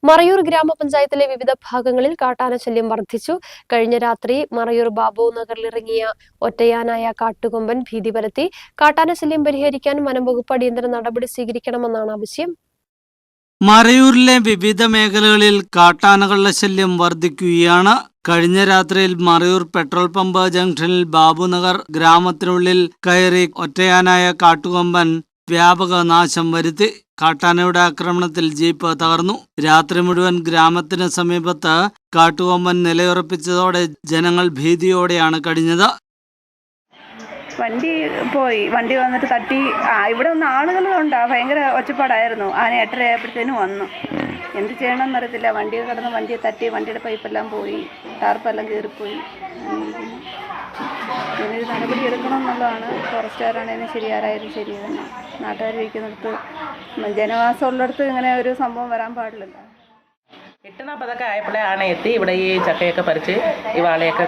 മറയൂർ ഗ്രാമപഞ്ചായത്തിലെ വിവിധ ഭാഗങ്ങളിൽ കാട്ടാനശല്യം വർദ്ധിച്ചു. കഴിഞ്ഞ രാത്രി മറയൂർ ബാബു നഗറിലിറങ്ങിയ ഒറ്റയാനായ കാട്ടുകൊമ്പൻ ഭീതി പരത്തി. കാട്ടാനശല്യം പരിഹരിക്കാൻ വനംവകുപ്പ് അടിയന്തര നടപടി സ്വീകരിക്കണമെന്നാണ് ആവശ്യം. മറയൂരിലെ വിവിധ മേഖലകളിൽ കാട്ടാനകളുടെ ശല്യം വർദ്ധിക്കുകയാണ്. കഴിഞ്ഞ രാത്രിയിൽ മറയൂർ പെട്രോൾ പമ്പ് ജംഗ്ഷനിൽ ബാബുനഗർ ഗ്രാമത്തിനുള്ളിൽ കയറി ഒറ്റയാനായ കാട്ടുകൊമ്പൻ വ്യാപക നാശം വരുത്തി. കാട്ടാനയുടെ ആക്രമണത്തിൽ ജീപ്പ് തകർന്നു. രാത്രി മുഴുവൻ ഗ്രാമത്തിന് സമീപത്ത് കാട്ടുകൊമ്പൻ നിലയുറപ്പിച്ചതോടെ ജനങ്ങൾ ഭീതിയോടെയാണ് കഴിഞ്ഞത്. വണ്ടി വന്നിട്ട് തട്ടി. ഇവിടെ ഒന്ന് ആളുകളുണ്ടാ, ഭയങ്കര ഒച്ചപ്പാടായിരുന്നു. ആന 8:30 ആയപ്പോഴത്തേനും വന്നു. എന്ത് ചെയ്യണമെന്നറിയത്തില്ല. വണ്ടി കിടന്ന് വണ്ടിയെ തട്ടി, വണ്ടിയുടെ പൈപ്പെല്ലാം പോയി, ടാർപ്പെല്ലാം കീറിപ്പോയി. ഇതിനൊരു നടപടി എടുക്കണം എന്നുള്ളതാണ്. ഫോറസ്റ്റുകാരാണേലും ശരി, ആരായാലും ശരി തന്നെ. നാട്ടുകാർ ഇരിക്കുന്നിടത്ത്, ജനവാസമുള്ളിടത്ത് ഇങ്ങനെ ഒരു സംഭവം വരാൻ പാടില്ലല്ലോ. 8:40 ആയപ്പോഴേ ആന എത്തി. ഇവിടെ ഈ ചക്കയൊക്കെ പറിച്ച് ഈ വാളയൊക്കെ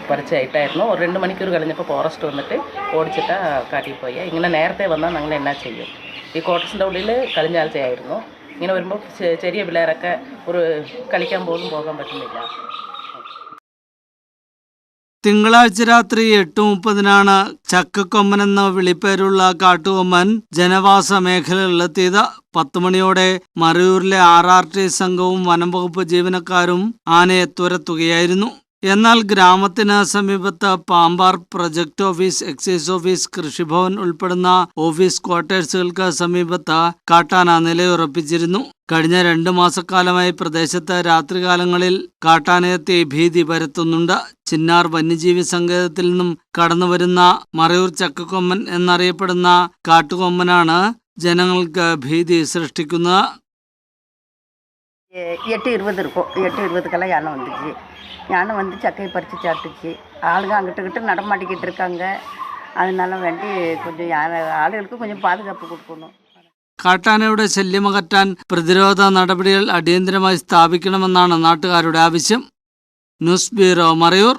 പറിച്ച് ഇട്ടായിരുന്നു. ഒരു 2 മണിക്കൂർ കഴിഞ്ഞപ്പോൾ ഫോറസ്റ്റ് വന്നിട്ട് ഓടിച്ചിട്ട് കാട്ടിൽ പോയി. ഇങ്ങനെ നേരത്തെ വന്നാൽ ഞങ്ങൾ എന്നാ ചെയ്യും? ഈ കോട്ടസിൻ്റെ ഉള്ളിൽ കളിഞ്ഞാഴ്ചയായിരുന്നു. ഇങ്ങനെ വരുമ്പോൾ ചെറിയ പിള്ളേരൊക്കെ ഒരു കളിക്കാൻ പോലും പോകാൻ പറ്റുന്നില്ല. തിങ്കളാഴ്ച രാത്രി 8:30 ചക്കക്കൊമ്പനെന്ന വിളിപ്പേരുള്ള കാട്ടുകൊമ്പൻ ജനവാസ മേഖലകളിലെത്തിയത്. 10 മണിയോടെ മറയൂരിലെ RRT സംഘവും വനംവകുപ്പ് ജീവനക്കാരും ആനയെ തുരത്തുകയായിരുന്നു. എന്നാൽ ഗ്രാമത്തിന് സമീപത്ത് Pambar project office, excise office, Krishibhavan ഉൾപ്പെടുന്ന ഓഫീസ് ക്വാർട്ടേഴ്സുകൾക്ക് സമീപത്ത് കാട്ടാന നിലയുറപ്പിച്ചിരുന്നു. കഴിഞ്ഞ 2 മാസക്കാലമായി പ്രദേശത്ത് രാത്രികാലങ്ങളിൽ കാട്ടാനയെത്തി ഭീതി പരത്തുന്നുണ്ട്. ചിന്നാർ വന്യജീവി സങ്കേതത്തിൽ നിന്നും കടന്നുവരുന്ന മറയൂർ ചക്കക്കൊമ്പൻ എന്നറിയപ്പെടുന്ന കാട്ടുകൊമ്പനാണ് ജനങ്ങൾക്ക് ഭീതി സൃഷ്ടിക്കുന്നത്. 8:20 இருக்கும். 8:20 யானை வந்துச்சு. யானை வந்து சக்கையை பறித்து சாப்பிட்டுச்சு. ஆளுங்க அங்கிட்ட கிட்ட நடமாட்டிக்கிட்டு இருக்காங்க. அதனால வேண்டி கொஞ்சம் ஆளுகளுக்கு கொஞ்சம் பாதுகாப்பு கொடுக்கணும். കാട്ടാനയുടെ ശല്യമകറ്റാൻ പ്രതിരോധ നടപടികൾ അടിയന്തരമായി സ്ഥാപിക്കണമെന്നാണ് നാട്ടുകാരുടെ ആവശ്യം. News bureau, Marayur.